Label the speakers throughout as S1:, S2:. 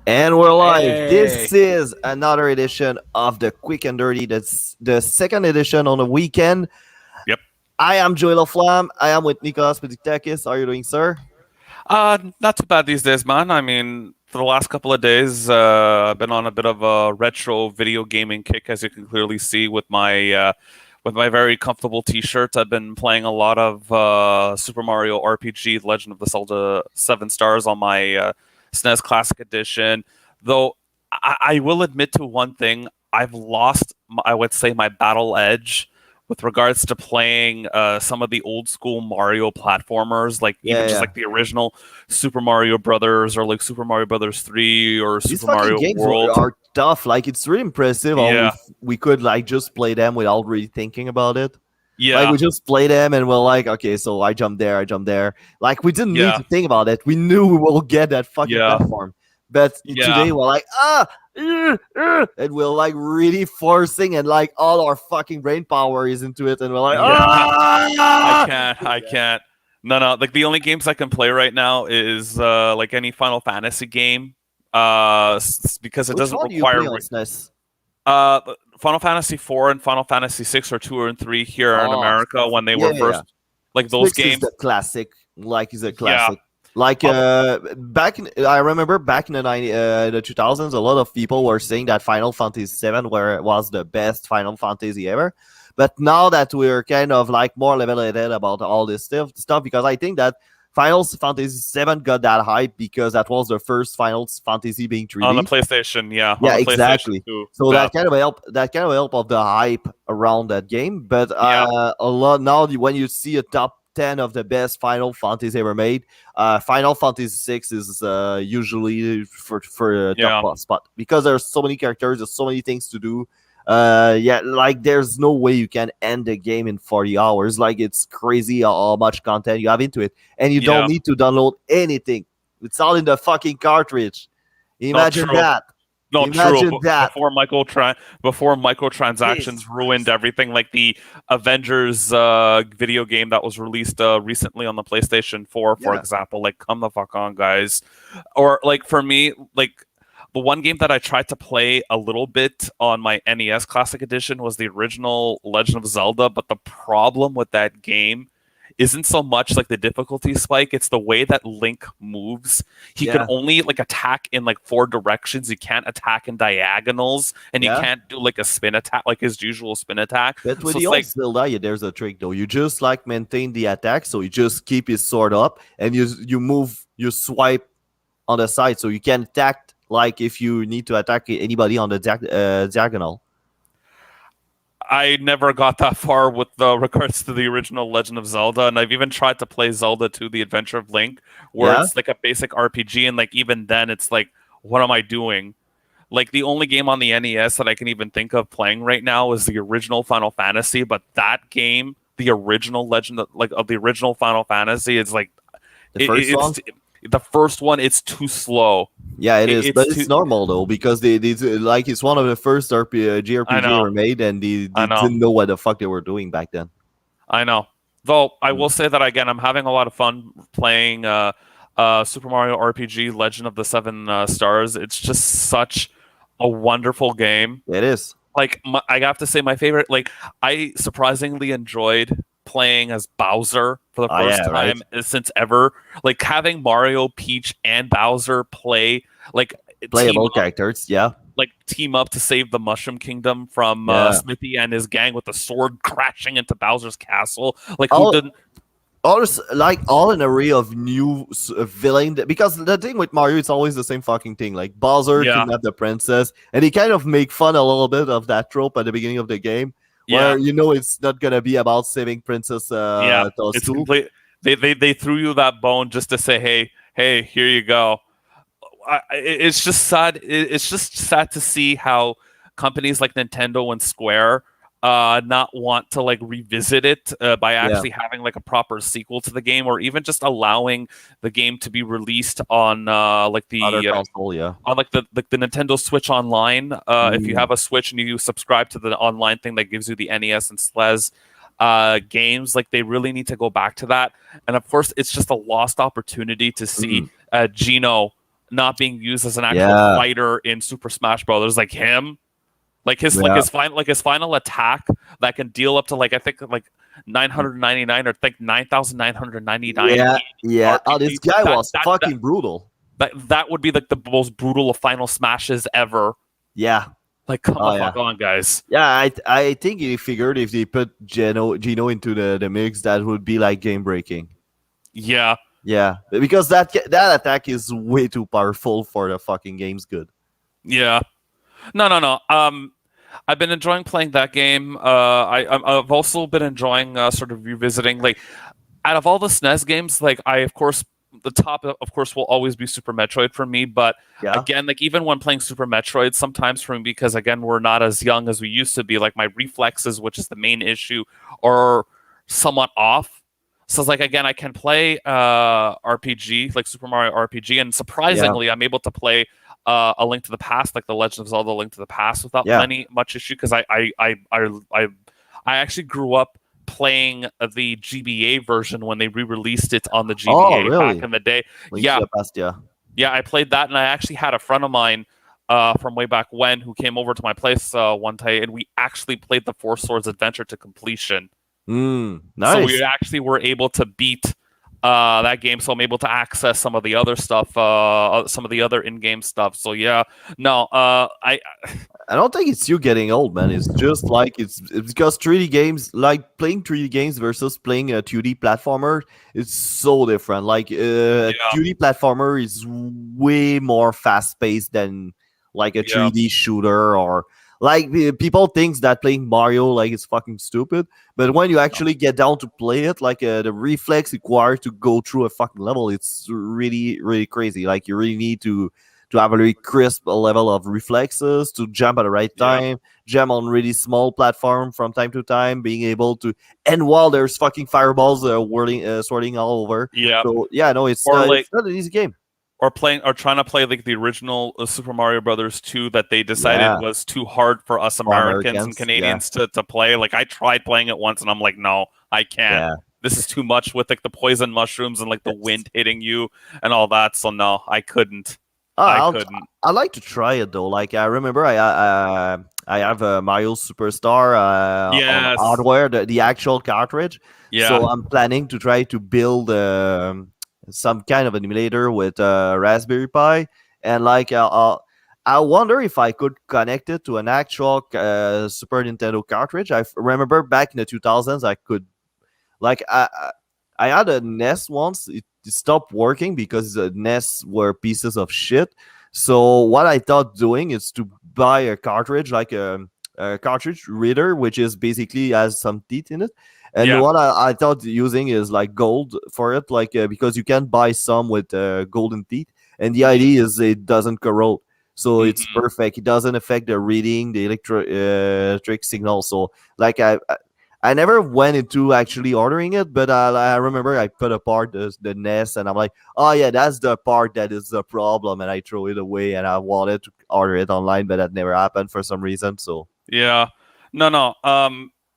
S1: And we're live.
S2: Hey,
S1: This is another edition of the Quick and Dirty. That's the second edition on the weekend.
S2: yep.
S1: I am Joel Flam. I am with Nikos Peditakis. How are you doing, sir?
S2: Not too bad these days, man. I mean, for the last couple of days, I've been on a bit of a retro video gaming kick, as you can clearly see with my very comfortable T-shirt. I've been playing a lot of Super Mario RPG: Legend of the Zelda 7 Stars on my SNES Classic Edition. Though I will admit to one thing: I've lost, I would say, my battle edge with regards to playing some of the old school Mario platformers, like even
S1: Yeah,
S2: just
S1: yeah.
S2: like the original Super Mario Brothers or like Super Mario Brothers 3 or
S1: These
S2: Super
S1: fucking
S2: Mario
S1: games
S2: World.
S1: are tough. Like it's really impressive how
S2: Yeah,
S1: we could like just play them without really thinking about it. Like
S2: yeah,
S1: we just play them and we're like, okay, so I jump there, I jump there. Like we didn't need
S2: yeah,
S1: to think about it. We knew we will get that fucking
S2: yeah,
S1: platform. But
S2: yeah,
S1: today we're like, and we're like really forcing and like all our fucking brain power is into it, and we're like,
S2: yeah. I
S1: ah.
S2: can't. I can't. No, no. Like the only games I can play right now is like any Final Fantasy game, because it
S1: Which
S2: doesn't
S1: one do you
S2: require
S1: play on SNES?
S2: Uh, Final Fantasy 4 and Final Fantasy 6 or 2 and 3 here in
S1: Oh,
S2: America when they
S1: yeah,
S2: were
S1: yeah, yeah.
S2: first, like those
S1: Six is
S2: games.
S1: the classic. Like is a
S2: Yeah.
S1: classic. Like
S2: Up.
S1: I remember back in the 2000s, a lot of people were saying that Final Fantasy 7 was the best Final Fantasy ever. But now that we're kind of like more level-headed about all this stuff, because I think that Final Fantasy 7 got that hype because that was the first Final Fantasy being
S2: On the
S1: 3D.
S2: PlayStation, yeah, on
S1: Yeah,
S2: the PlayStation
S1: exactly.
S2: 2.
S1: So
S2: Yeah.
S1: that kind of help of the hype around that game. But
S2: Yeah.
S1: a lot now when you see a top 10 of the best Final Fantasy ever made, Final Fantasy 6 is usually for a top
S2: Yeah.
S1: spot because there's so many characters, there's so many things to do. Yeah, like there's no way you can end the game in 40 hours. Like it's crazy how much content you have into it, and you don't
S2: Yeah.
S1: need to download anything. It's all in the fucking cartridge.
S2: Not
S1: Imagine
S2: true.
S1: that.
S2: Not true.
S1: Imagine that.
S2: Before microtransactions
S1: Jesus
S2: ruined
S1: Christ.
S2: everything, like the Avengers video game that was released recently on the PlayStation 4, for
S1: Yeah.
S2: example. Like, come the fuck on, guys. Or like for me, like the one game that I tried to play a little bit on my NES Classic Edition was the original Legend of Zelda, but the problem with that game isn't so much like the difficulty spike, it's the way that Link moves. He can
S1: Yeah.
S2: only like attack in like four directions. You can't attack in diagonals, and you
S1: Yeah.
S2: can't do like a spin attack, like his usual spin attack.
S1: But with
S2: So
S1: the
S2: it's
S1: old
S2: like,
S1: Zelda, yeah, there's a trick though. You just like maintain the attack, so you just keep his sword up and you move, you swipe on the side, so you can attack like if you need to attack anybody on the diagonal.
S2: I never got that far with regards to the original Legend of Zelda, and I've even tried to play Zelda 2: The Adventure of Link, where
S1: Yeah.
S2: it's like a basic RPG, and like even then, it's like, what am I doing? Like the only game on the NES that I can even think of playing right now is the original Final Fantasy, but that game, the original Legend of the original Final Fantasy, is like
S1: The first one.
S2: it's the first one. It's too slow.
S1: Yeah, it is,
S2: It's
S1: but
S2: too.
S1: it's normal though because they like it's one of the first
S2: I
S1: JRPG
S2: know.
S1: ever made, and
S2: I
S1: they
S2: know.
S1: didn't know what the fuck they were doing back then.
S2: I know. Though I
S1: Mm.
S2: will say that again, I'm having a lot of fun playing Super Mario RPG: Legend of the Seven Stars. It's just such a wonderful game.
S1: It is.
S2: Like I have to say, my favorite. Like I surprisingly enjoyed playing as Bowser for the
S1: Oh
S2: first
S1: yeah, right.
S2: time since ever. Like having Mario, Peach, and Bowser play like team
S1: Playable characters. Yeah,
S2: team up to save the Mushroom Kingdom from
S1: yeah.
S2: Smithy and his gang with the sword crashing into Bowser's castle. Like who
S1: All
S2: didn't?
S1: like all an array of new villain because the thing with Mario it's always the same fucking thing. Like Bowser
S2: Yeah,
S1: kidnapped the princess, and he kind of make fun a little bit of that trope at the beginning of the game,
S2: yeah,
S1: where you know it's not gonna be about saving Princess
S2: yeah. It's
S1: Toadstool.
S2: complete. They threw you that bone just to say, hey, here you go. It's just sad. It's just sad to see how companies like Nintendo and Square not want to like revisit it by
S1: Yeah,
S2: actually having like a proper sequel to the game, or even just allowing the game to be released on
S1: other console. Yeah,
S2: the Nintendo Switch Online. If you
S1: mm,
S2: have a Switch and you subscribe to the online thing that gives you the NES and SLES games, like they really need to go back to that. And of course, it's just a lost opportunity to see
S1: mm.
S2: Gino not being used as an actual
S1: Yeah,
S2: fighter in Super Smash Brothers, like him,
S1: yeah,
S2: like his final attack that can deal up to like I think like 999 or think 9999
S1: yeah, yeah. Oh, this
S2: RPG.
S1: guy
S2: That
S1: was
S2: that that
S1: fucking brutal.
S2: that would be like the most brutal of final smashes ever.
S1: Yeah.
S2: Like, come the
S1: Oh yeah.
S2: fuck on, guys.
S1: Yeah, I think he figured if they put Geno into the mix, that would be like game breaking.
S2: Yeah,
S1: Yeah, because that attack is way too powerful for the fucking game's good.
S2: yeah. No, no, no. I've been enjoying playing that game. I've also been enjoying sort of revisiting like out of all the SNES games, like I of course the top of course will always be Super Metroid for me, but
S1: Yeah,
S2: again, like even when playing Super Metroid, sometimes for me because again we're not as young as we used to be, like my reflexes, which is the main issue, are somewhat off. So it's like again, I can play RPG like Super Mario RPG, and
S1: yeah,
S2: surprisingly, I'm able to play A Link to the Past, like the Legend of Zelda: A Link to the Past, without
S1: yeah.
S2: much issue because I actually grew up playing the GBA version when they re-released it on the
S1: Oh,
S2: GBA back
S1: really?
S2: in the day.
S1: Link to
S2: Yeah,
S1: the past. Yeah.
S2: yeah, I played that, and I actually had a friend of mine from way back when who came over to my place one day, and we actually played the Four Swords Adventure to completion. So we
S1: Nice.
S2: actually were able to beat that game. So I'm able to access some of the other stuff, some of the other in-game stuff. So yeah, no,
S1: I don't think it's you getting old, man. It's just like it's because 3D games, like playing 3D games versus playing a 2D platformer, it's so different. Like a
S2: yeah,
S1: 2D platformer is way more fast paced than like a
S2: yeah,
S1: 3D shooter or like people think that playing Mario like is fucking stupid, but when you
S2: no,
S1: actually get down to play it, like the reflex required to go through a fucking level, it's really crazy. Like you really need to have a very crisp level of reflexes, to jump at the right
S2: yeah,
S1: time, jump on really small platform from time to time, being able to, and while there's fucking fireballs whirling, swirling all over.
S2: yeah,
S1: So yeah, no,
S2: or like
S1: it's not an easy game.
S2: or playing or trying to play like the original Super Mario Brothers 2 that they decided
S1: Yeah,
S2: was too hard for us
S1: for
S2: Americans and
S1: Americans. Yeah,
S2: Canadians to play. Like I tried playing it once and I'm like, no, I can't.
S1: yeah.
S2: This is too much with like the poison mushrooms and like the
S1: Yes.
S2: wind hitting you and all that. So no, I couldn't.
S1: Oh,
S2: I couldn't.
S1: I like to try it though. Like I remember, I have a Mario Superstar on
S2: Yes.
S1: hardware, the actual cartridge.
S2: Yeah.
S1: So I'm planning to try to build some kind of an emulator with Raspberry Pi, and like I wonder if I could connect it to an actual Super Nintendo cartridge. I remember back in the 2000s, I could like I had a NES once. It stopped working because the NES were pieces of shit. So what I thought doing is to buy a cartridge, like a cartridge reader, which is basically has some teeth in it. And
S2: Yeah.
S1: what I thought using is like gold for it, like because you can buy some with golden teeth. And the
S2: Hmm.
S1: idea is it doesn't corrode, so it's
S2: Hmm.
S1: perfect. It doesn't affect the reading, the electric signal. So like I never went into actually ordering it, but I remember I put apart the NES, and I'm like, oh yeah, that's the part that is the problem, and I throw it away, and I wanted to order it online, but that never happened for some reason. So
S2: Yeah. No, no.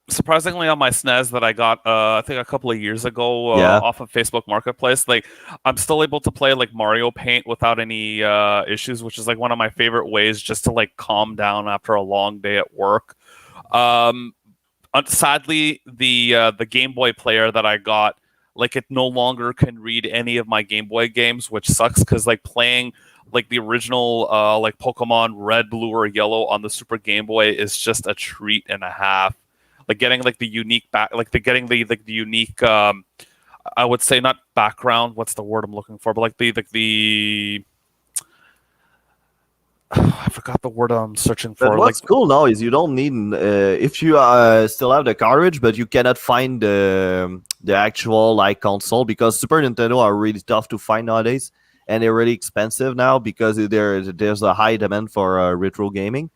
S2: Surprisingly on my SNES that I got I think a couple of years ago
S1: yeah,
S2: off of Facebook Marketplace, like I'm still able to play like Mario Paint without any issues, which is like one of my favorite ways just to like calm down after a long day at work. Um Sadly, the Game Boy player that I got, like it no longer can read any of my Game Boy games, which sucks because like playing like the original like Pokemon Red, Blue, or Yellow on the Super Game Boy is just a treat and a half. Like getting like the unique back, like the getting the unique. I would say not background. What's the word I'm looking for? But like the I forgot the word I'm searching
S1: but
S2: for. Like
S1: what's cool now is you don't need if you still have the cartridge, but you cannot find the actual like console, because Super Nintendo are really tough to find nowadays, and they're really expensive now because there's a high demand for retro gaming.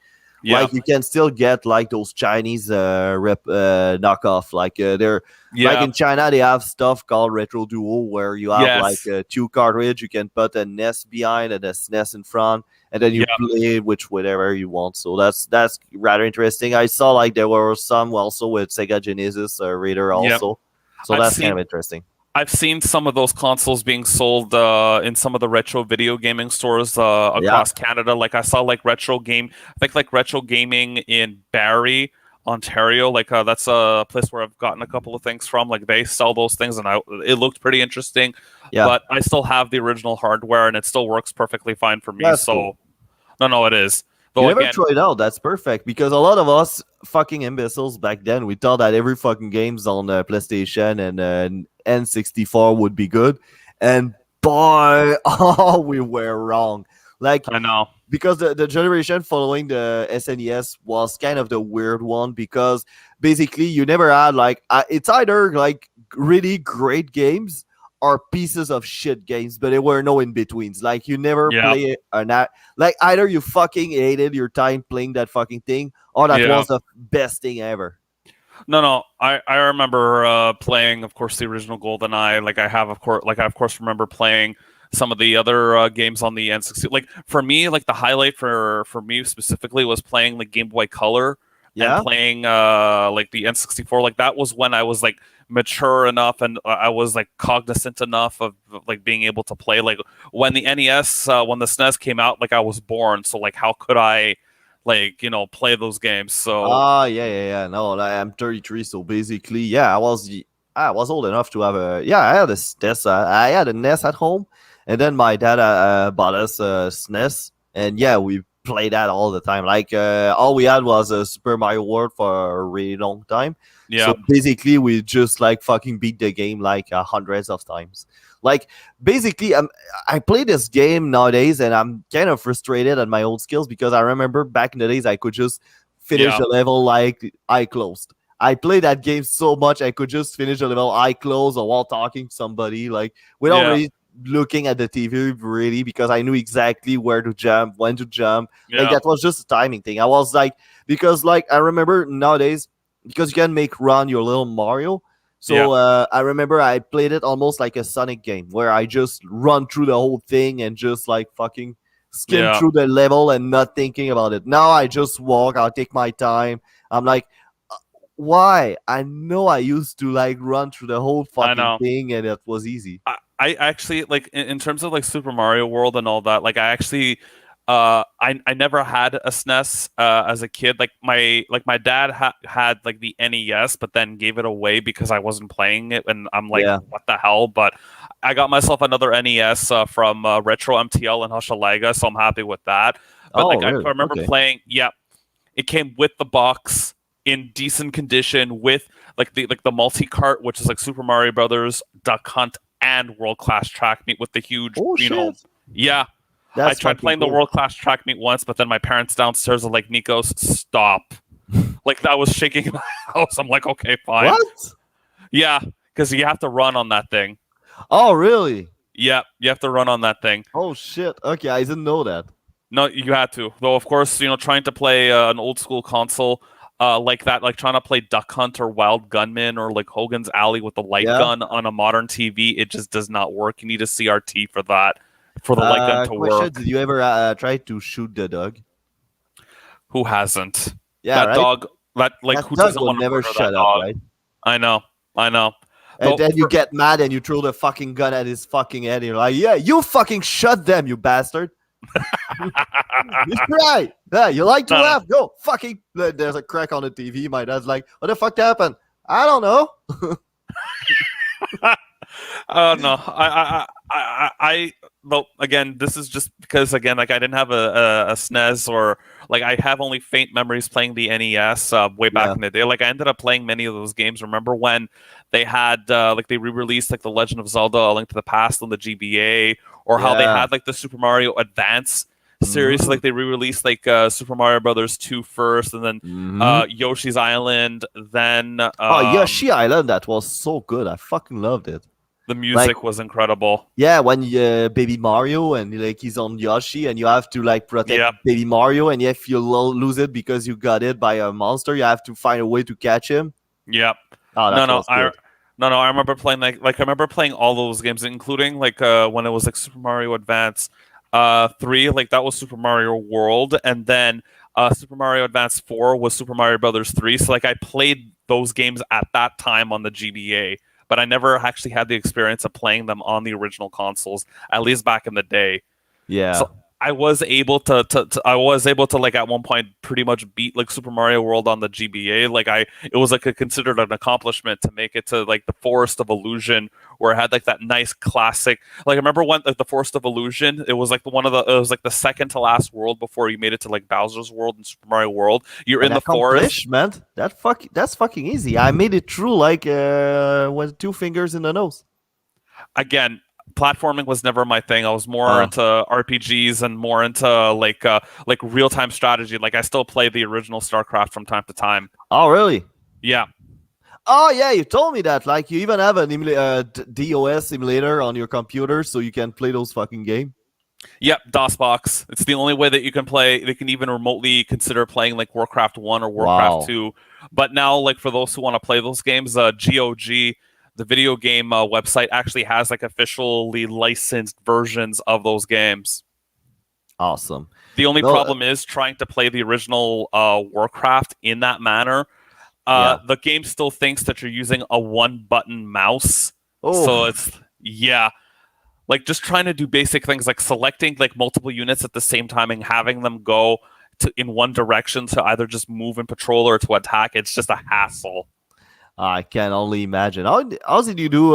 S2: yeah,
S1: Like you can still get like those Chinese knockoff. Like they're like
S2: yeah,
S1: in China, they have stuff called Retro Duo, where you have like
S2: yes,
S1: two cartridge. You can put a NES behind and a SNES in front, and then you
S2: yeah.
S1: play which whatever you want. So that's rather interesting. I saw like there were some also with Sega Genesis Raider
S2: Yep.
S1: also, so
S2: I've
S1: that's kind of
S2: seen
S1: interesting.
S2: I've seen some of those consoles being sold in some of the retro video gaming stores
S1: Yeah,
S2: across Canada. Like I saw like retro game, I think like retro gaming in Barrie, Ontario. Like that's a place where I've gotten a couple of things from. Like they sell those things, and it looked pretty interesting.
S1: yeah,
S2: But I still have the original hardware, and it still works perfectly fine for me.
S1: that's cool.
S2: So no, it is.
S1: You
S2: Though
S1: never
S2: again,
S1: throw it out. That's perfect because a lot of us fucking imbeciles back then we thought that every fucking games on PlayStation and N64 would be good, and boy, oh, we were wrong. Like
S2: I know.
S1: because the generation following the SNES was kind of the weird one because basically you never had like it's either like really great games or pieces of shit games, but there were no in betweens. Like you never
S2: Yeah,
S1: play like either you fucking hated your time playing that fucking thing or that
S2: yeah.
S1: was the best thing ever.
S2: No. I remember playing, of course, the original GoldenEye. Like I of course remember playing some of the other games on the N60. Like for me, like the highlight for me specifically was playing like Game Boy Color and
S1: Yeah,
S2: playing like the N64. Like that was when I was like mature enough and I was like cognizant enough of like being able to play. Like when the NES, when the SNES came out, like I was born. So like how could I like play those games? So
S1: yeah. No, like, I'm 33, so basically, yeah, I was old enough to have a yeah. I had a SNES. I had a NES at home, and then my dad bought us a SNES, and yeah, we played that all the time. Like all we had was a Super Mario World for a really long time.
S2: yeah,
S1: So basically, we just like fucking beat the game like hundreds of times. Like basically, I play this game nowadays, and I'm kind of frustrated at my old skills because I remember back in the days I could just finish
S2: yeah,
S1: the level like eye closed. I played that game so much I could just finish the level eye closed or while talking to somebody, like without
S2: yeah,
S1: really looking at the TV really because I knew exactly where to jump, when to jump. Like
S2: yeah,
S1: that was just a timing thing. I was like because like I remember nowadays because you can make run your little Mario.
S2: yeah,
S1: So I remember I played it almost like a Sonic game where I just run through the whole thing and just like fucking skim
S2: yeah.
S1: through the level and not thinking about it. Now I just walk, I'll take my time. I'm like, "Uh, why? I know I used to like run through the whole
S2: I
S1: fucking
S2: know.
S1: thing and it was easy.
S2: I actually like in terms of like Super Mario World and all that. Like I actually, I never had a SNES as a kid. Like my dad had like the NES, but then gave it away because I wasn't playing it, and I'm like,
S1: Yeah.
S2: what the hell? But I got myself another NES from Retro MTL in Hochelaga, so I'm happy with that. But
S1: Oh,
S2: like I
S1: really?
S2: remember
S1: Okay.
S2: playing, yeah, it came with the box in decent condition with like the multi cart, which is like Super Mario Brothers, Duck Hunt, and World Class Track Meet with the huge,
S1: Oh shit.
S2: yeah. I
S1: That's
S2: tried
S1: fucking
S2: playing the
S1: cool.
S2: World Class Track Meet once, but then my parents downstairs are like, "Nikos, stop!" Like that was shaking my house. I'm like, okay, fine,
S1: What?
S2: yeah, because you have to run on that thing.
S1: Oh, really?
S2: Yeah, you have to run on that thing.
S1: Oh shit. Okay, I didn't know that.
S2: No, you had to. Though, of course, trying to play an old school console like that, like trying to play Duck Hunt or Wild Gunman or like Hogan's Alley with the light
S1: Yeah.
S2: gun on a modern TV, it just does not work. You need a CRT for that, for the light gun to
S1: Question:
S2: work.
S1: did you ever try to shoot the dog?
S2: Who hasn't?
S1: Yeah,
S2: That
S1: right.
S2: dog, that like
S1: That
S2: who
S1: dog
S2: doesn't
S1: will
S2: want to
S1: never
S2: murder that
S1: shut up,
S2: dog?
S1: right?
S2: I know, I know.
S1: And
S2: Though,
S1: then you get mad and you throw the fucking gun at his fucking head. And you're like, yeah, you fucking shut them, you bastard. It's right. Yeah, you like to
S2: no,
S1: laugh? Go fucking. There's a crack on the TV. My dad's like, what the fuck happened? I don't know.
S2: no, well, again, this is just because, again, like I didn't have a SNES or like I have only faint memories playing the NES way back
S1: Yeah,
S2: in the day. Like I ended up playing many of those games. Remember when they had like they re-released like the Legend of Zelda: A Link to the Past on the GBA, or how they
S1: yeah.
S2: had like the Super Mario Advance series.
S1: Mm-hmm.
S2: Like they re-released like Super Mario Brothers 2 first, and then
S1: Mm-hmm.
S2: Yoshi's Island. Then
S1: Oh, Yoshi Island, that was so good. I fucking loved it.
S2: the
S1: Like,
S2: music was incredible.
S1: yeah, when baby Mario and like he's on Yoshi and you have to like protect
S2: Yeah.
S1: baby Mario, and if you lose it because you got it by a monster, you have to find a way to catch him.
S2: Yep.
S1: Oh,
S2: No,
S1: that
S2: no,
S1: was good.
S2: I remember playing like I remember playing all those games, including like when it was like Super Mario Advance 3, like that was Super Mario World, and then Super Mario Advance 4 was Super Mario Brothers 3. So like I played those games at that time on the GBA. but I never actually had the experience of playing them on the original consoles, at least back in the day.
S1: Yeah.
S2: So I was able I was able to like at one point pretty much beat like Super Mario World on the GBA. Like it was like considered an accomplishment to make it to like the Forest of Illusion, where it had like that nice classic. Like I remember when like the Forest of Illusion, it was like it was like the second to last world before you made it to like Bowser's World and Super Mario World. You're
S1: An
S2: in the forest.
S1: accomplishment. That's fucking easy. I made it through like with 2 fingers in the nose.
S2: Again, platforming was never my thing. I was more
S1: Uh
S2: into RPGs and more into like real time strategy. Like I still play the original StarCraft from time to time.
S1: oh really?
S2: Yeah.
S1: Oh yeah, you told me that. Like you even have an DOS emulator on your computer, so you can play those fucking game.
S2: Yep, DOSBox. It's the only way that you can play. They can even remotely consider playing like Warcraft 1 or Warcraft
S1: Wow.
S2: 2. But now, like for those who want to play those games, GOG, the video game website, actually has like officially licensed versions of those games.
S1: Awesome.
S2: The only
S1: No,
S2: problem is trying to play the original Warcraft in that manner.
S1: yeah.
S2: The game still thinks that you're using a one button mouse. So
S1: Oh,
S2: it's, yeah. Like just trying to do basic things like selecting like multiple units at the same time and having them go in one direction to either just move and patrol or to attack. It's just a hassle.
S1: I can only imagine. How did you do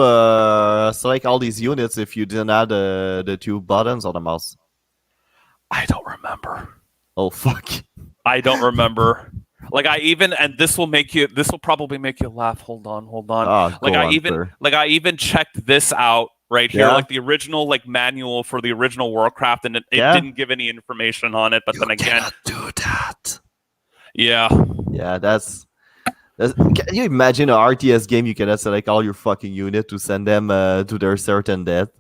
S1: select all these units if you didn't have the 2 buttons on the mouse?
S2: I don't remember.
S1: Oh fuck.
S2: I don't remember. Like I even, and this will probably make you laugh. Hold on.
S1: Oh,
S2: Like
S1: go on, sir.
S2: I even checked this out right here,
S1: Yeah,
S2: like the original like manual for the original Warcraft, and it
S1: yeah.
S2: didn't give any information on it. But
S1: You
S2: then again,
S1: cannot do that.
S2: yeah,
S1: Yeah, that's. Can you imagine an RTS game? You cannot select all your fucking unit to send them to their certain death.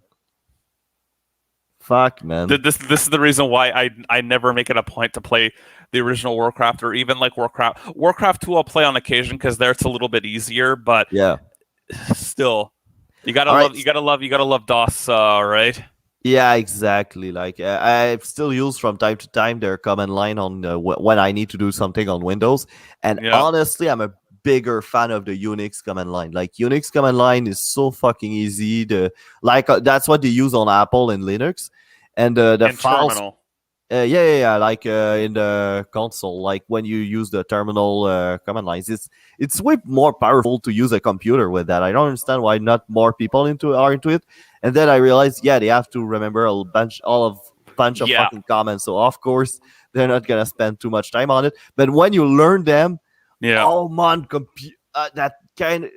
S1: Fuck, man.
S2: this is the reason why I never make it a point to play the original Warcraft or even like Warcraft 2. I'll play on occasion because there it's a little bit easier, but
S1: Yeah.
S2: still,
S1: All right.
S2: you gotta love DOS, right?
S1: Yeah, exactly. Like I still use from time to time their command line on when I need to do something on Windows. And
S2: Yeah,
S1: honestly, I'm a bigger fan of the Unix command line. Like Unix command line is so fucking easy. That's what they use on Apple and Linux. And the
S2: and
S1: files
S2: Terminal.
S1: yeah. Like in the console, like when you use the terminal command lines, it's way more powerful to use a computer with that. I don't understand why not more people are into it. And then I realized, yeah, they have to remember bunch of
S2: Yeah,
S1: fucking comments. So of course they're not gonna spend too much time on it. But when you learn them,
S2: yeah,
S1: oh man, that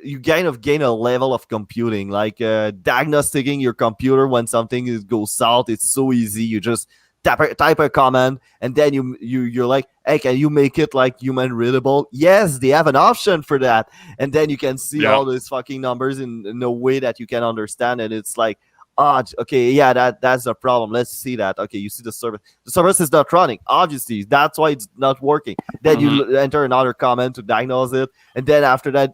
S1: you kind of gain a level of computing, like diagnosing your computer when something goes south. It's so easy. You just type a command, and then you're like, hey, can you make it like human readable? Yes, they have an option for that, and then you can see
S2: yeah.
S1: all these fucking numbers in a way that you can understand, and it's like, oh, okay, yeah, that's the problem. Let's see that. Okay, you see the service. The service is not running. Obviously, that's why it's not working. Then
S2: Mhm.
S1: you enter another comment to diagnose it, and then after that,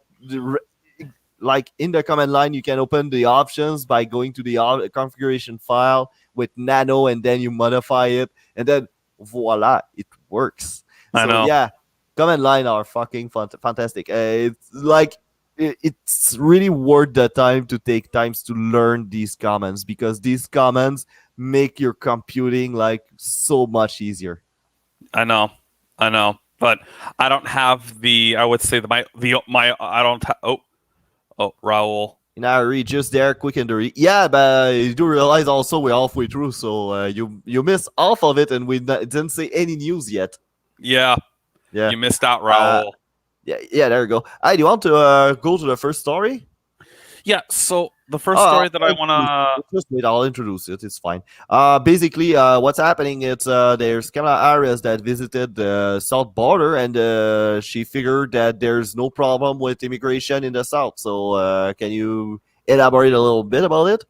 S1: like in the command line, you can open the options by going to the configuration file with nano, and then you modify it, and then voila, it works.
S2: I
S1: So
S2: know.
S1: yeah, command line are fucking fantastic. It's like it's really worth the time to take times to learn these commands, because these commands make your computing like so much easier.
S2: I know. I know. But I don't have the. I would say my. I don't. Raul.
S1: Now read just there, quick and dirty. Yeah, but you do realize also we're halfway through, so you missed half of it, and we didn't say any news yet.
S2: Yeah,
S1: Yeah,
S2: you missed out,
S1: uh,
S2: Raul.
S1: yeah. There you go. Hey, do you want to go to the first story?
S2: Yeah. So the first
S1: Oh,
S2: story that I want to.
S1: just wait. I'll introduce it. It's fine. Basically, what's happening? It's there's Kamala Harris that visited the south border, and she figured that there's no problem with immigration in the south. So, can you elaborate a little bit about it?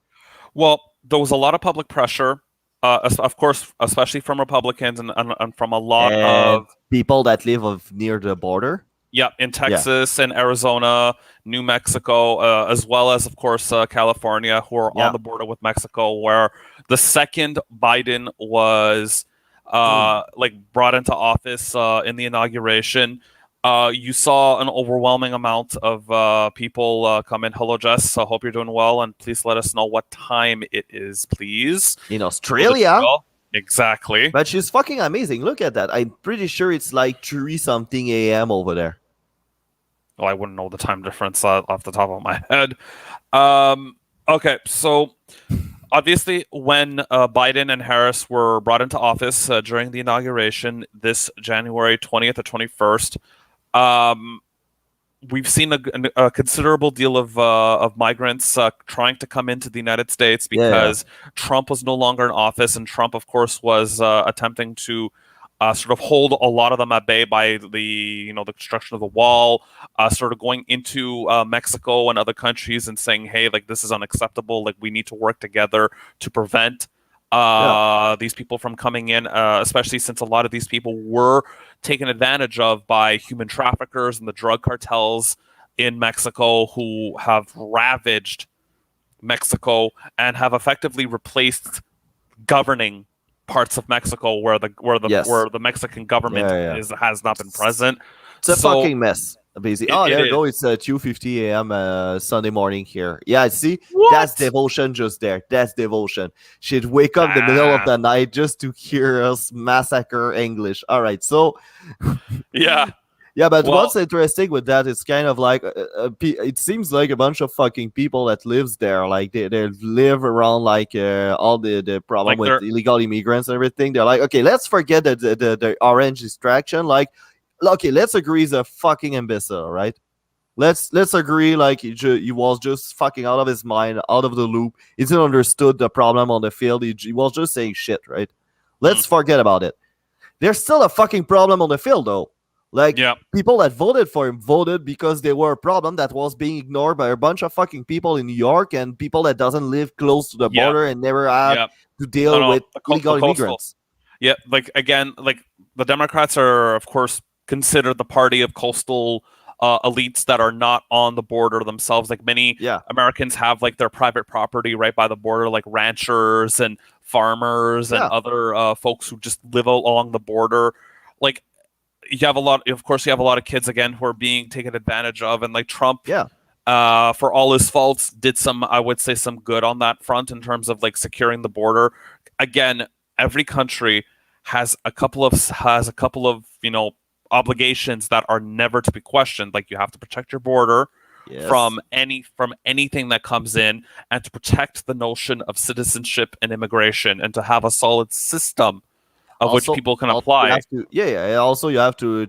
S2: Well, there was a lot of public pressure, of course, especially from Republicans and from a lot
S1: And
S2: of
S1: people that live near the border.
S2: yeah, in
S1: Yeah,
S2: Texas and Arizona, New Mexico, as well as, of course, California, who are on
S1: yeah.
S2: the border with Mexico, where the second Biden was
S1: Mm.
S2: like brought into office in the inauguration. You saw an overwhelming amount of people come in. Hello, Jess. I hope you're doing well, and please let us know what time it is, please.
S1: In
S2: Know the
S1: Australia.
S2: drill. Exactly.
S1: But she's fucking amazing. Look at that. I'm pretty sure it's like 3 something a.m. over there.
S2: Well, I wouldn't know the time difference off the top of my head. Okay, so obviously, when Biden and Harris were brought into office during the inauguration this January 20th or 21st, um, we've seen a considerable deal of migrants trying to come into the United States
S1: Yeah.
S2: because Trump was no longer in office, and Trump, of course, was attempting to sort of hold a lot of them at bay by the construction of the wall, sort of going into Mexico and other countries and saying, hey, like this is unacceptable, like we need to work together to prevent
S1: Yeah.
S2: these people from coming in, especially since a lot of these people were taken advantage of by human traffickers and the drug cartels in Mexico who have ravaged Mexico and have effectively replaced governing parts of Mexico
S1: Yes.
S2: where the Mexican government
S1: Yeah, yeah.
S2: has not been present.
S1: It's a
S2: So
S1: fucking mess, basically.
S2: it,
S1: Oh,
S2: it
S1: there you
S2: is.
S1: go. It's 2:50 a.m. Sunday morning here. Yeah, see, that's
S2: What?
S1: devotion just there. That's devotion. She'd wake up in the middle of
S2: Ah,
S1: the night just to hear us massacre English. All right, so
S2: yeah.
S1: yeah, but
S2: Well,
S1: what's interesting with that is kind of like it seems like a bunch of fucking people that lives there, like they live around like all the problem
S2: like
S1: with
S2: they're
S1: illegal immigrants and everything. They're like, okay, let's forget the orange distraction. Like, okay, let's agree he's a fucking imbecile, right? Let's agree like he was just fucking out of his mind, out of the loop. He didn't understood the problem on the field. He was just saying shit, right?
S2: mm,
S1: Let's forget about it. There's still a fucking problem on the field, though. Like,
S2: yeah,
S1: people that voted for him voted because they were a problem that was being ignored by a bunch of fucking people in New York and people that doesn't live close to the
S2: yeah,
S1: border and never had
S2: yeah.
S1: to
S2: No,
S1: deal
S2: no,
S1: with
S2: the
S1: illegal
S2: coastal.
S1: immigrants.
S2: Yeah, like again, like the Democrats are, of course, considered the party of coastal elites that are not on the border themselves. Like many
S1: Yeah,
S2: Americans have like their private property right by the border, like ranchers and farmers and
S1: yeah,
S2: other folks who just live along the border. Like you have a lot, of course, you have a lot of kids again who are being taken advantage of, and like Trump.
S1: yeah,
S2: For all his faults, did some, I would say, some good on that front in terms of like securing the border. Again, every country has a couple of obligations that are never to be questioned. Like you have to protect your border
S1: yes.
S2: from anything that comes in, and to protect the notion of citizenship and immigration, and to have a solid system of which
S1: Also,
S2: people can
S1: also you
S2: apply.
S1: have to, yeah, yeah. Also, you have to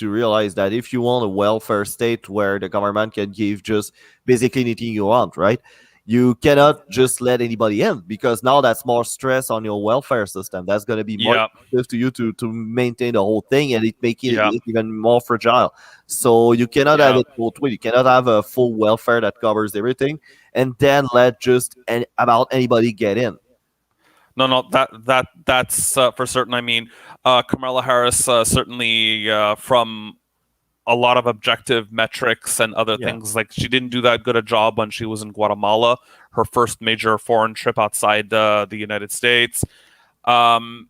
S1: realize that if you want a welfare state where the government can give just basically anything you want, right? You cannot just let anybody in because now that's more stress on your welfare system. That's going to be more
S2: Yeah,
S1: expensive to you to maintain the whole thing, and it making
S2: yeah,
S1: it even more fragile. So you cannot have
S2: yeah.
S1: it both ways. You cannot have a full welfare that covers everything, and then let just about anybody get in.
S2: No, no, that's for certain. I mean, Kamala Harris certainly from a lot of objective metrics and other
S1: Yeah,
S2: things. Like she didn't do that good a job when she was in Guatemala, her first major foreign trip outside the United States. Um,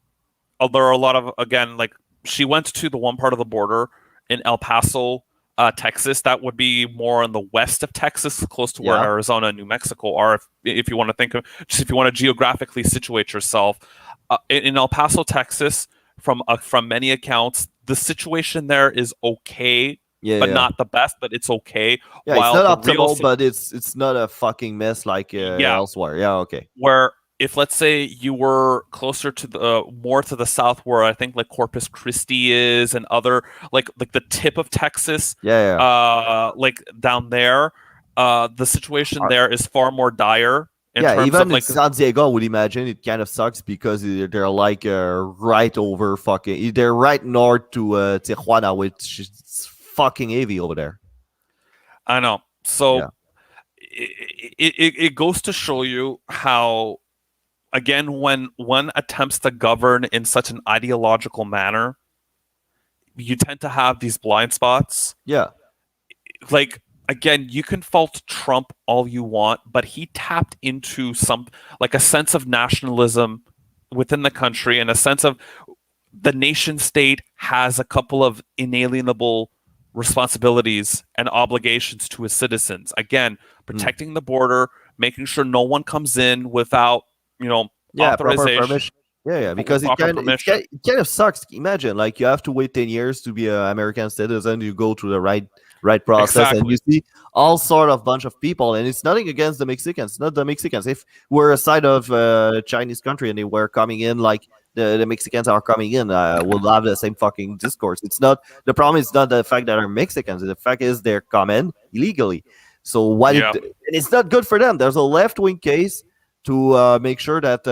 S2: there are a lot of, again, like she went to the one part of the border in El Paso, Texas. That would be more in the west of Texas, close to where
S1: yeah,
S2: Arizona and New Mexico are. If you want to think of, just if you want to geographically situate yourself in El Paso, Texas, from many accounts, the situation there is okay,
S1: yeah,
S2: but
S1: yeah.
S2: not the best. But it's okay.
S1: Yeah, it's
S2: While
S1: not
S2: the real,
S1: optimal, but it's not a fucking mess like
S2: yeah,
S1: elsewhere. Yeah, okay.
S2: where if let's say you were closer to the more to the south where I think like Corpus Christi is and other like the tip of Texas,
S1: Yeah, yeah.
S2: like down there, the situation
S1: Uh,
S2: there is far more dire in
S1: yeah,
S2: terms of
S1: even in
S2: like
S1: San Diego, I would imagine it kind of sucks because they're like right over fucking. They're right north to Tijuana, which is fucking heavy over there.
S2: I know. So
S1: Yeah,
S2: it goes to show you how again when one attempts to govern in such an ideological manner, you tend to have these blind spots.
S1: yeah,
S2: Like again, you can fault Trump all you want, but he tapped into some like a sense of nationalism within the country and a sense of the nation state has a couple of inalienable responsibilities and obligations to his citizens. Again,
S1: Mm.
S2: protecting the border, making sure no one comes in without,
S1: Yeah, proper
S2: authorization,
S1: permission. Yeah, yeah,
S2: with
S1: because
S2: proper permission.
S1: it kind of sucks. Imagine like you have to wait 10 years to be an American citizen. You go through the right process, and you
S2: Exactly.
S1: see all sort of bunch of people. And it's nothing against the Mexicans, not the Mexicans. If we're a side of Chinese country and they were coming in like the Mexicans are coming in, we'll have the same fucking discourse. It's not the problem. Is not the fact that they're Mexicans. The fact is they're coming illegally. So
S2: Yeah,
S1: and it's not good for them. There's a left wing case to make sure that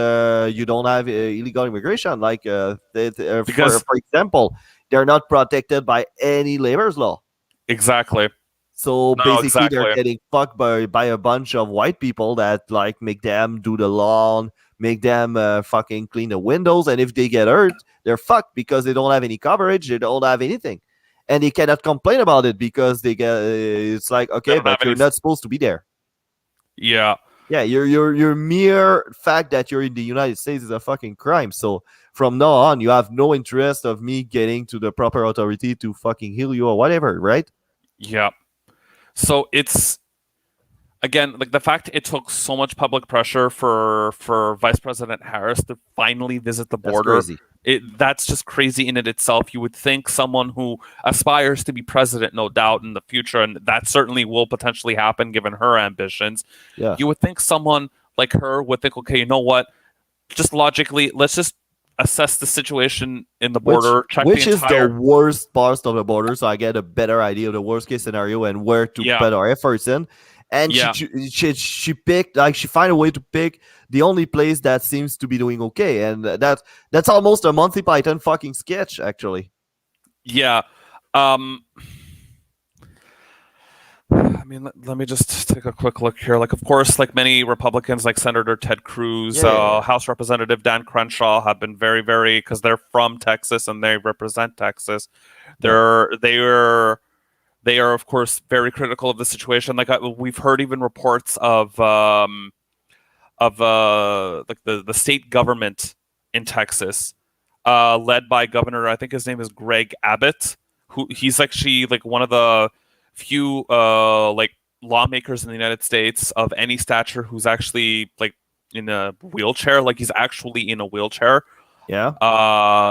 S1: you don't have illegal immigration. Like,
S2: because
S1: for example, they're not protected by any labor's law.
S2: exactly.
S1: So
S2: No,
S1: basically, they're
S2: exactly.
S1: getting fucked by a bunch of white people that like make them do the lawn, make them fucking clean the windows, and if they get hurt, they're fucked because they don't have any coverage, they don't have anything, and they cannot complain about it because they get. It's like
S2: They
S1: okay,
S2: don't have
S1: but
S2: any.
S1: you're not supposed to be there.
S2: Yeah,
S1: Yeah, your mere fact that you're in the United States is a fucking crime. So from now on, you have no interest of me getting to the proper authority to fucking heal you or whatever, right?
S2: yeah. So it's again like the fact it took so much public pressure for Vice President Harris to finally visit the
S1: That's
S2: border.
S1: crazy.
S2: That's just crazy in it itself. You would think someone who aspires to be president, no doubt, in the future, and that certainly will potentially happen given her ambitions.
S1: Yeah.
S2: You would think someone like her would think, okay, you know what? Just logically, let's just assess the situation in the border, check the
S1: Which is the
S2: entire.
S1: worst part of the border, so I get a better idea of the worst case scenario and where to
S2: Yeah,
S1: put our efforts in. And
S2: yeah.
S1: she picked like she find a way to pick the only place that seems to be doing okay, and that's almost a Monty Python fucking sketch actually.
S2: Yeah. Um, I mean, let me just take a quick look here. Like, of course, like many Republicans, like Senator Ted Cruz,
S1: Yeah, yeah, yeah.
S2: House Representative Dan Crenshaw, have been very, very because they're from Texas and they represent Texas.
S1: Yeah.
S2: They are, of course, very critical of the situation. Like we've heard even reports of like the state government in Texas, led by Governor, I think his name is Greg Abbott, who he's actually like one of the few like lawmakers in the United States of any stature who's actually like in a wheelchair. Like he's actually in a wheelchair.
S1: Yeah.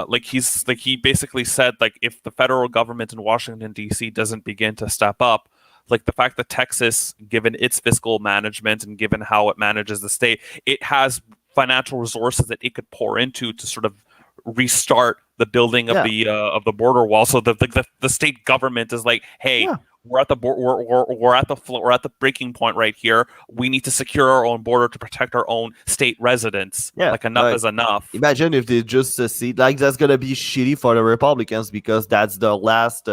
S2: Like he basically said like if the federal government in Washington D.C. doesn't begin to step up, like the fact that Texas, given its fiscal management and given how it manages the state, it has financial resources that it could pour into to sort of restart the building
S1: Yeah.
S2: of the border wall. So the state government is like, hey,
S1: Yeah.
S2: we're at the we're at the breaking point right here. We need to secure our own border to protect our own state residents.
S1: Yeah.
S2: Like enough is enough.
S1: Imagine if they just secede. Like that's gonna be shitty for the Republicans because that's the last,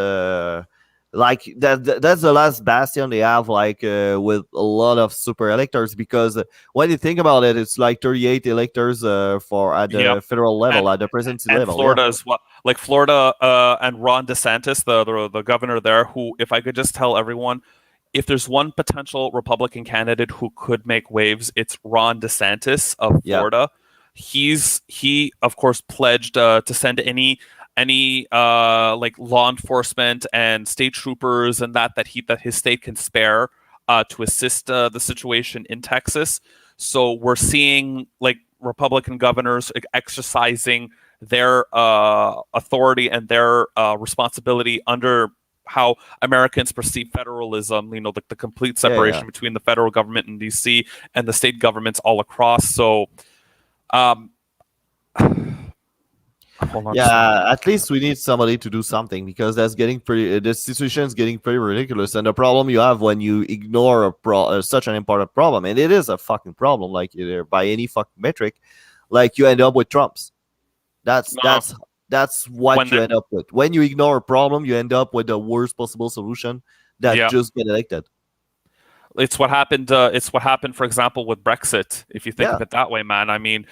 S1: that's the last bastion they have, like with a lot of super electors. Because when you think about it, it's like 38 electors for at the
S2: Yep.
S1: federal level, at the presidency
S2: And
S1: level.
S2: Florida as well. Like Florida and Ron DeSantis, the governor there, who, if I could just tell everyone, if there's one potential Republican candidate who could make waves, it's Ron DeSantis of
S1: Yeah.
S2: Florida. He of course pledged to send any like law enforcement and state troopers and that his state can spare to assist the situation in Texas. So we're seeing like Republican governors exercising their authority and their responsibility under how Americans perceive federalism, like the complete separation between the federal government in DC and the state governments all across. So, hold on.
S1: Yeah, at least we need somebody to do something because that's getting pretty. The situation is getting pretty ridiculous, and the problem you have when you ignore such an important problem, and it is a fucking problem, like by any fucking metric, like you end up with Trumps. That's what you end up with when you ignore a problem. You end up with the worst possible solution that just get elected.
S2: It's what happened. It's what happened, for example, with Brexit. If you think of it that way, man. I mean,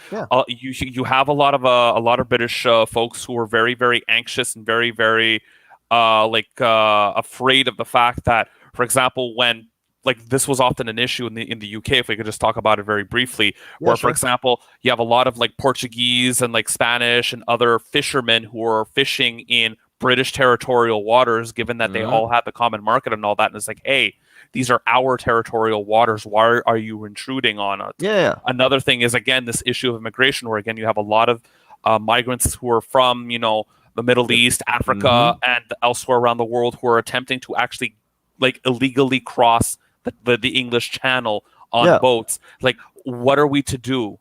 S2: you have a lot of British folks who are very, very anxious and very, very afraid of the fact that, for example, when like this was often an issue in the UK. If we could just talk about it very briefly, where for example, you have a lot of like Portuguese and like Spanish and other fishermen who are fishing in British territorial waters, given that they
S1: Mhm.
S2: all have the common market and all that. And it's like, hey, these are our territorial waters. Why are you intruding on it?
S1: Yeah.
S2: Another thing is, again, this issue of immigration, where again you have a lot of migrants who are from, the Middle East, Africa,
S1: Mm-hmm.
S2: and elsewhere around the world, who are attempting to actually like illegally cross the English Channel on
S1: Yeah.
S2: boats. Like, what are we to do?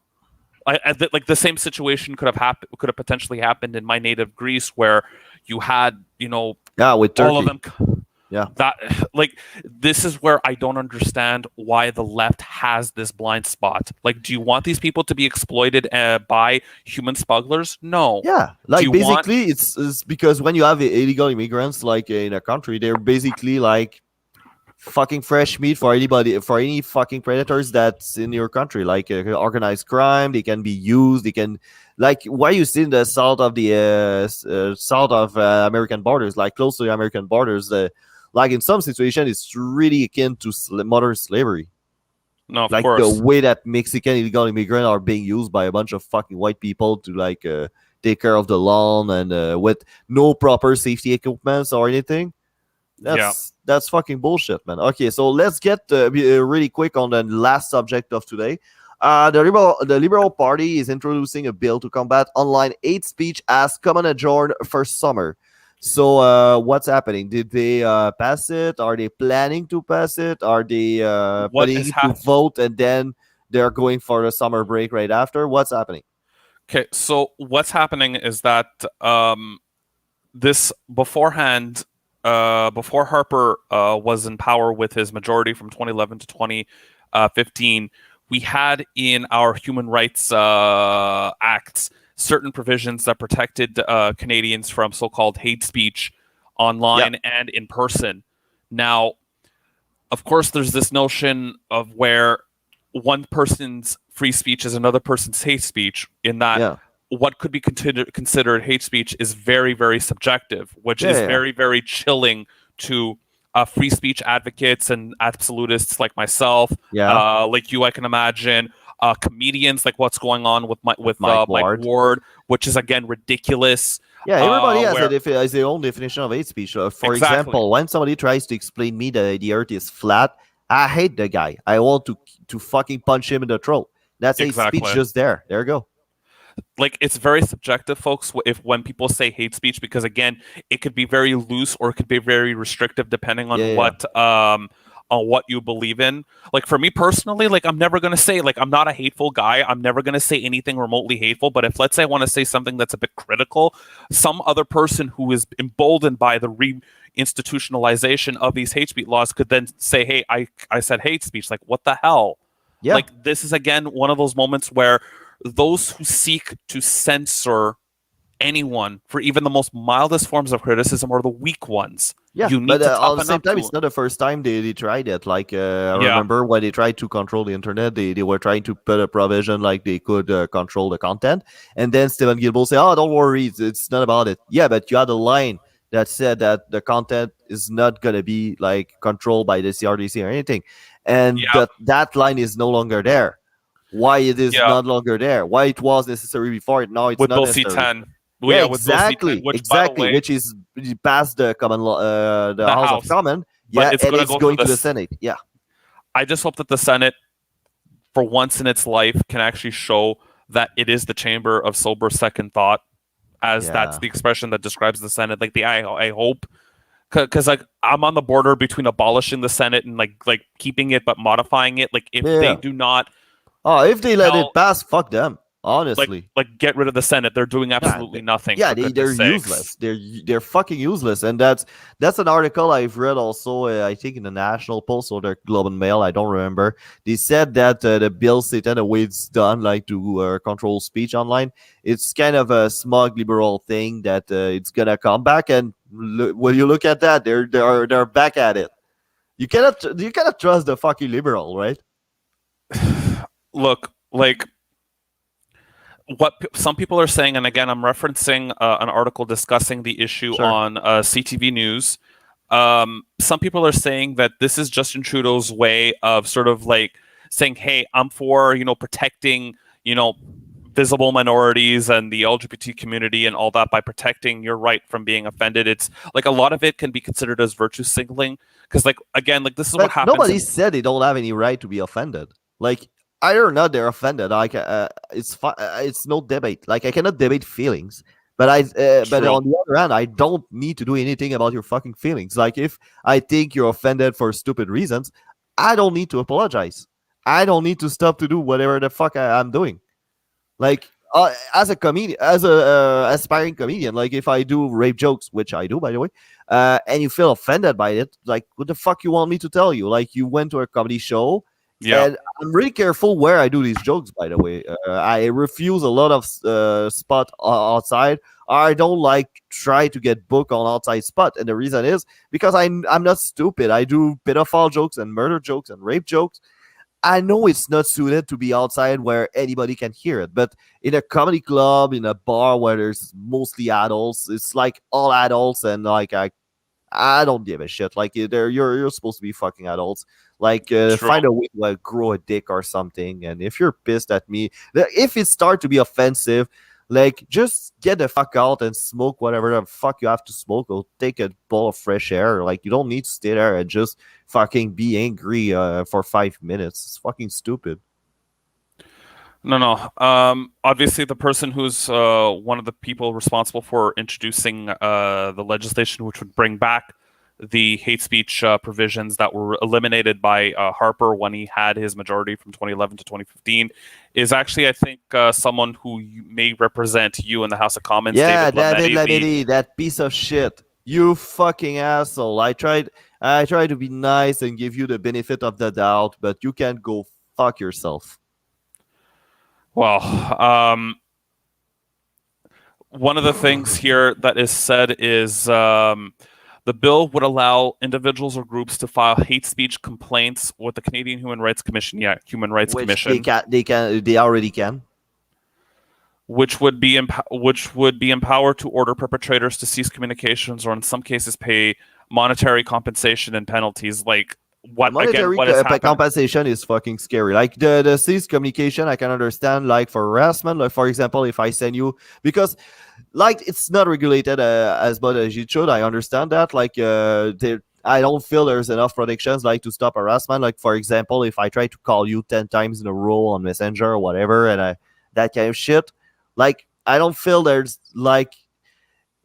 S2: Like the same situation could have potentially happened in my native Greece, where you had
S1: Yeah, with
S2: all of
S1: Turkey.
S2: them.
S1: Yeah.
S2: That like this is where I don't understand why the left has this blind spot. Like, do you want these people to be exploited by human smugglers? No.
S1: Yeah,
S2: Do
S1: like
S2: you want?
S1: basically, it's because when you have illegal immigrants like in a country, they're basically like fucking fresh meat for anybody, for any fucking predators that's in your country, like organized crime. They can be used. They can, like, why you see in the south of the south of American borders, like close to the American borders, like in some situation, it's really akin to modern slavery.
S2: No, of
S1: Like the
S2: course.
S1: way that Mexican illegal immigrants are being used by a bunch of fucking white people to like take care of the lawn and with no proper safety equipment or anything.
S2: Yeah.
S1: That's fucking bullshit, man. Okay, so let's get really quick on the last subject of today. The Liberal Party is introducing a bill to combat online hate speech as common adjourned for summer. So, what's happening? Did they pass it? Are they planning to pass it? Are they
S2: What
S1: putting
S2: is
S1: it to
S2: happening?
S1: vote and then they're going for the summer break right after? What's happening?
S2: Okay, so what's happening is that this beforehand, before Harper was in power with his majority from 2011 to 2015, we had in our human rights acts certain provisions that protected Canadians from so-called hate speech
S1: Yeah,
S2: online and in person. Now, of course, there's this notion of where one person's free speech is another person's hate speech, in that
S1: yeah,
S2: what could be considered hate speech is very, very subjective, which
S1: yeah,
S2: is
S1: yeah,
S2: very, very chilling to free speech advocates and absolutists like myself,
S1: yeah.
S2: like you, I can imagine. Comedians, like what's going on with
S1: With Mike
S2: Mike
S1: Ward.
S2: Ward, which is again ridiculous.
S1: Yeah, everybody has
S2: Where
S1: has their own definition of hate speech. For
S2: exactly,
S1: example, when somebody tries to explain me that the earth is flat, I hate the guy. I want to fucking punch him in the throat. That's hate speech
S2: exactly.
S1: just there. There you go.
S2: Like, it's very subjective, folks, if when people say hate speech, because again, it could be very loose or it could be very restrictive depending
S1: Yeah, yeah,
S2: on what you believe in. Like, for me personally, like, I'm never going to say, like, I'm not a hateful guy, I'm never going to say anything remotely hateful. But if, let's say, I want to say something that's a bit critical, some other person who is emboldened by the institutionalization of these hate speech laws could then say, hey, I said hate speech. Like, what the hell?
S1: yeah,
S2: Like, this is again one of those moments where those who seek to censor anyone for even the most mildest forms of criticism are the weak ones.
S1: yeah.
S2: You
S1: But
S2: need to
S1: on the
S2: toughen
S1: same
S2: up
S1: time,
S2: to.
S1: it's not the first time they tried it. Like I
S2: Yeah,
S1: remember when they tried to control the internet, they were trying to put a provision like they could control the content, and then Stephen Gilbo said, "Oh, don't worry, it's not about it." Yeah, but you had a line that said that the content is not gonna be like controlled by the CRDC or anything, and
S2: yeah,
S1: that line is no longer there. Why it is
S2: yeah.
S1: not longer there? Why it was necessary before it? Now it's
S2: With
S1: not
S2: Bill
S1: necessary.
S2: C-10, well,
S1: Yeah,
S2: yeah, with Bill C-10,
S1: exactly,
S2: which, by the
S1: exactly.
S2: way,
S1: Which is past the the
S2: the
S1: House of
S2: House,
S1: Common,
S2: but
S1: yeah,
S2: it's
S1: and
S2: going to
S1: it's
S2: go through
S1: going to the
S2: this.
S1: Senate. Yeah,
S2: I just hope that the Senate, for once in its life, can actually show that it is the chamber of sober second thought, as that's
S1: yeah,
S2: the expression that describes the Senate. Like, I hope, because like I'm on the border between abolishing the Senate and like keeping it but modifying it. Like, if they
S1: yeah.
S2: do not
S1: Oh, if they let it
S2: tell,
S1: pass, fuck them.
S2: like
S1: Honestly,
S2: get rid of the Senate, they're doing
S1: yeah,
S2: absolutely nothing,
S1: yeah,
S2: for
S1: they're
S2: goodness sakes.
S1: useless. They're fucking useless, and that's an article I've read also. I think in the National Post or the Globe and Mail. I don't remember. They said that the bill Satan the way it's done, like to control speech online, it's kind of a smug liberal thing that it's gonna come back. And when you look at that, they're back at it. You cannot trust the fucking liberal, right?
S2: Look, like, what some people are saying, and again, I'm referencing an article discussing the issue
S1: Sure.
S2: on CTV News. Some people are saying that this is Justin Trudeau's way of sort of like saying, "Hey, I'm for protecting visible minorities and the LGBT community and all that by protecting your right from being offended. It's like a lot of it can be considered as virtue signaling because, like, again, like this is what
S1: But
S2: happens
S1: nobody
S2: in.
S1: said they don't have any right to be offended. Like either or not, they're offended. Like it's no debate. Like I cannot debate feelings. But but
S2: True.
S1: on the other hand, I don't need to do anything about your fucking feelings. Like if I think you're offended for stupid reasons, I don't need to apologize. I don't need to stop to do whatever the fuck I'm doing. Like as a comedian, as a aspiring comedian, like if I do rape jokes, which I do by the way, and you feel offended by it, like what the fuck you want me to tell you? Like you went to a comedy show,
S2: Yeah.
S1: and I'm really careful where I do these jokes. By the way, I refuse a lot of spot outside. I don't like try to get booked on outside spot, and the reason is because I'm not stupid. I do pedophile jokes and murder jokes and rape jokes. I know it's not suited to be outside where anybody can hear it, but in a comedy club, in a bar where there's mostly adults, it's like all adults, and like I don't give a shit. Like you're supposed to be fucking adults. Like
S2: True.
S1: find a way to grow a dick or something. And if you're pissed at me, if it start to be offensive, like just get the fuck out and smoke whatever the fuck you have to smoke, or take a bowl of fresh air. Like you don't need to stay there and just fucking be angry for 5 minutes. It's fucking stupid.
S2: No, no. Obviously, the person who's one of the people responsible for introducing the legislation, which would bring back the hate speech provisions that were eliminated by Harper when he had his majority from 2011 to 2015, is actually, I think, someone who may represent you in the House of Commons,
S1: Yeah,
S2: David
S1: David
S2: Lametti.
S1: Lametti, that piece of shit. You fucking asshole. I tried to be nice and give you the benefit of the doubt, but you can't go fuck yourself.
S2: Well, one of the things here that is said is the bill would allow individuals or groups to file hate speech complaints with the Canadian Human Rights Commission. Yeah, Human Rights
S1: Which
S2: Commission,
S1: they already can.
S2: which would be empowered to order perpetrators to cease communications, or in some cases, pay monetary compensation and penalties. Like what again?
S1: Monetary
S2: What has happened?
S1: compensation is fucking scary. Like the cease communication, I can understand. Like for harassment, like for example, if I send you because like it's not regulated as much as it should. I understand that. Like I don't feel there's enough protections like to stop harassment. Like for example, if I try to call you 10 times in a row on Messenger or whatever, and that kind of shit, like I don't feel there's like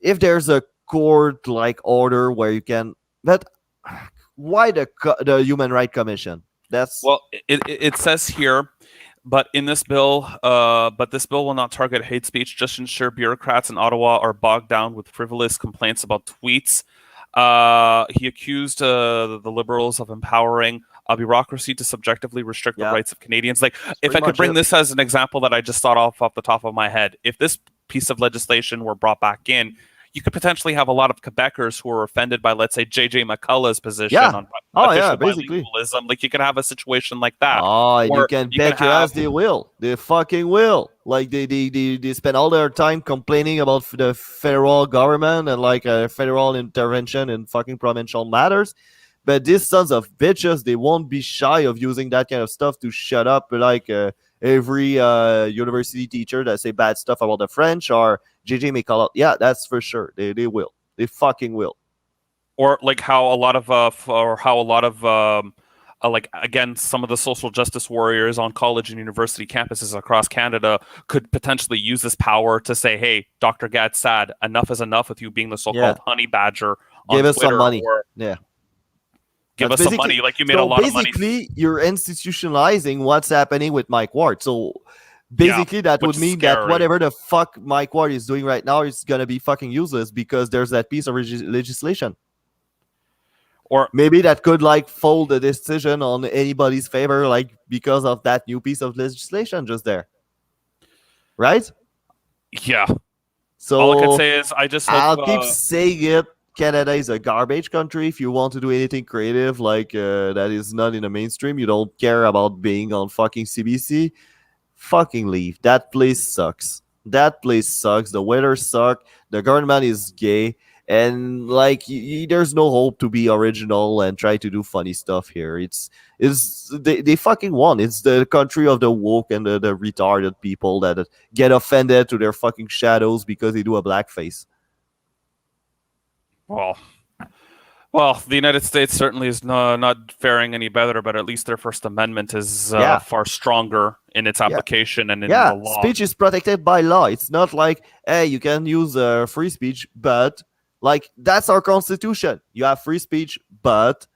S1: if there's a court like order where you can. But why the Human Rights Commission? That's
S2: Well, it says here, but in this bill, but this bill will not target hate speech. Just ensure bureaucrats in Ottawa are bogged down with frivolous complaints about tweets. He accused the Liberals of empowering a bureaucracy to subjectively restrict the
S1: yeah.
S2: rights of Canadians. Like, if
S1: pretty
S2: I could
S1: much
S2: bring
S1: it.
S2: this as an example that I just thought off the top of my head, if this piece of legislation were brought back in, you could potentially have a lot of Quebecers who are offended by, let's say, J.J. McCullough's position
S1: Yeah.
S2: on
S1: Oh yeah,
S2: official
S1: basically.
S2: bilingualism. Like, you could have a situation like that.
S1: Oh, and you
S2: Or
S1: can
S2: you
S1: bet
S2: can
S1: your ass
S2: have
S1: they will. They fucking will. Like they spend all their time complaining about the federal government and like federal intervention in fucking provincial matters. But these sons of bitches, they won't be shy of using that kind of stuff to shut up like every university teacher that say bad stuff about the French or JJ McCullough. Yeah, that's for sure. They will. They fucking will.
S2: or like how a lot of like again some of the social justice warriors on college and university campuses across Canada could potentially use this power to say, hey, Dr. Gadsad, enough is enough with you being the so-called
S1: Yeah.
S2: honey badger on
S1: Give us
S2: Twitter,
S1: some money.
S2: or
S1: Yeah.
S2: give
S1: That's
S2: us some
S1: basically
S2: money. Like, you made a
S1: so
S2: lot of money.
S1: basically you're institutionalizing what's happening with Mike Ward. So basically that
S2: which
S1: would
S2: is
S1: mean that
S2: scary.
S1: whatever the fuck Mike Ward is doing right now is gonna be fucking useless because there's that piece of legislation.
S2: Or
S1: Maybe that could like fold the decision on anybody's favor, like because of that new piece of legislation just there. Right?
S2: yeah,
S1: So
S2: all I can say is I just
S1: I'll
S2: hope
S1: keep saying it. Canada is a garbage country. If you want to do anything creative, like that is not in the mainstream, you don't care about being on fucking CBC, fucking leave. That place sucks. That place sucks. The weather sucks. The government is gay. and like there's no hope to be original and try to do funny stuff here. They fucking won. It's the country of the woke and the retarded people that get offended to their fucking shadows because they do a blackface.
S2: Well, well, the United States certainly is not faring any better, but at least their First Amendment is
S1: Yeah.
S2: far stronger in its
S1: Yeah.
S2: application and in
S1: Yeah,
S2: the law.
S1: speech is protected by law. It's not like, hey, you can use free speech, but like that's our constitution. You have free speech, but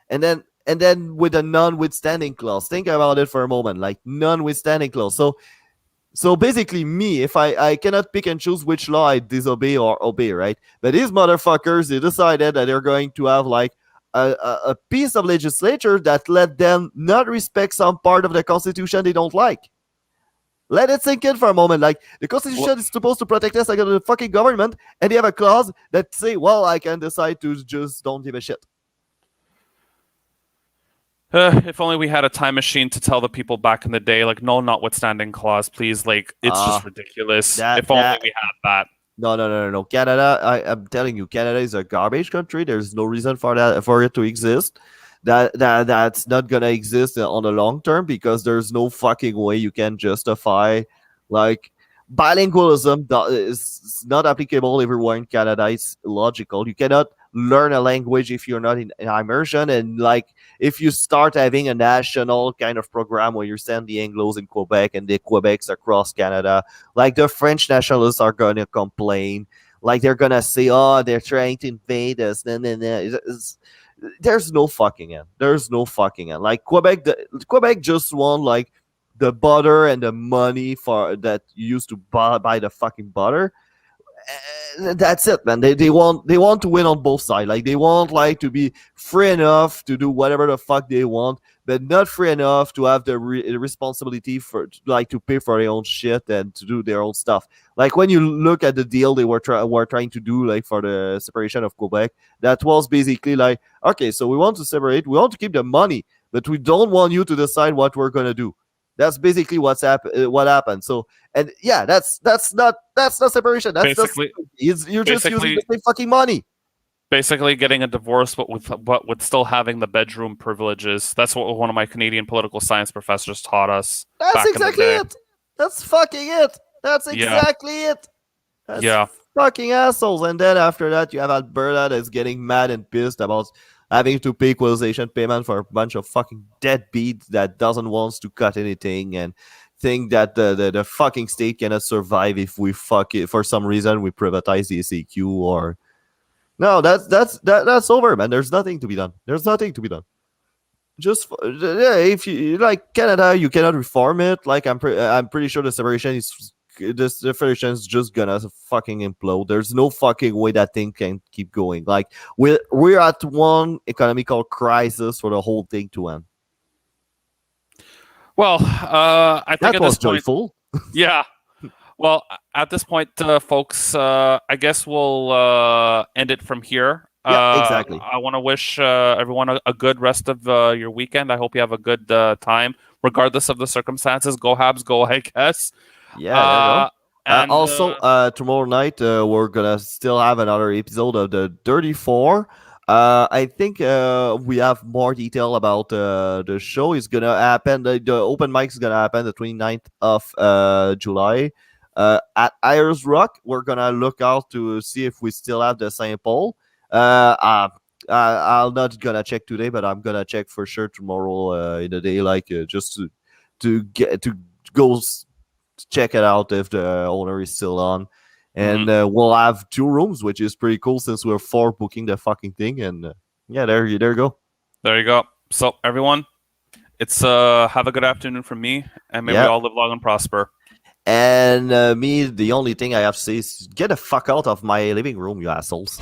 S1: and then with a non-withstanding clause. Think about it for a moment, like non-withstanding clause. So basically, me, if I cannot pick and choose which law I disobey or obey, right? But these motherfuckers, they decided that they're going to have like a piece of legislature that let them not respect some part of the constitution they don't like. Let it sink in for a moment. Like the constitution is supposed to protect us against the fucking government, and they have a clause that say, "Well, I can decide to just don't give a shit."
S2: If only we had a time machine to tell the people back in the day, like, no, notwithstanding clause, please. Like, it's just ridiculous. If only we had that.
S1: No. Canada, I'm telling you, Canada is a garbage country. There's no reason for it to exist. That's not gonna exist on the long term because there's no fucking way you can justify like bilingualism is not applicable everywhere in Canada. It's illogical. You cannot learn a language if you're not in immersion, and like if you start having a national kind of program where you send the Anglos in Quebec and the Quebecs across Canada, like the French nationalists are gonna complain. Like they're gonna say, "Oh, they're trying to invade us." There's no fucking end. There's no fucking end. Like Quebec just won like the butter and the money for that you used to buy the fucking butter. That's it, man. They want to win on both sides. Like they want like to be free enough to do whatever the fuck they want, but not free enough to have the responsibility for like to pay for their own shit and to do their own stuff. Like when you look at the deal they were trying to do like for the separation of Quebec, that was basically like, okay, so we want to separate, we want to keep the money, but we don't want you to decide what we're gonna do. That's basically what happened. So, and yeah, that's not separation. That's
S2: Basically,
S1: you're just using the same fucking money.
S2: Basically, getting a divorce, but with still having the bedroom privileges. That's what one of my Canadian political science professors taught us.
S1: That's exactly it. That's fucking it. That's exactly it. That's fucking assholes. And then after that, you have Alberta that's getting mad and pissed about having to pay equalization payment for a bunch of fucking deadbeats that doesn't want to cut anything and think that the fucking state cannot survive if we fuck it for some reason we privatize the SAQ or no, that's over, man. There's nothing to be done. There's nothing to be done. Just if you like Canada, you cannot reform it. Like I'm pretty sure the separation is just gonna fucking implode. There's no fucking way that thing can keep going. Like we're at one economical crisis for the whole thing to end.
S2: Well, I think
S1: that
S2: at
S1: was
S2: this point,
S1: joyful.
S2: Yeah. Well, at this point, folks, I guess we'll end it from here.
S1: Yeah, exactly.
S2: I want to wish everyone a good rest of your weekend. I hope you have a good time, regardless of the circumstances. Go Habs, go, I guess.
S1: Yeah, there you go.
S2: And
S1: also, tomorrow night we're gonna still have another episode of the Dirty Four. I think we have more detail about the show. Is gonna happen. The open mic is gonna happen the 29th of July at Ayers Rock. We're gonna look out to see if we still have the sample. I'm not gonna check today, but I'm gonna check for sure tomorrow in the day, like just to get to go check it out if the owner is still on. And we'll have 2 rooms, which is pretty cool since we're 4 booking the fucking thing. And yeah, there you go.
S2: There you go. So everyone, it's have a good afternoon from me, and may we all live long and prosper.
S1: And me, the only thing I have to say is get the fuck out of my living room, you assholes.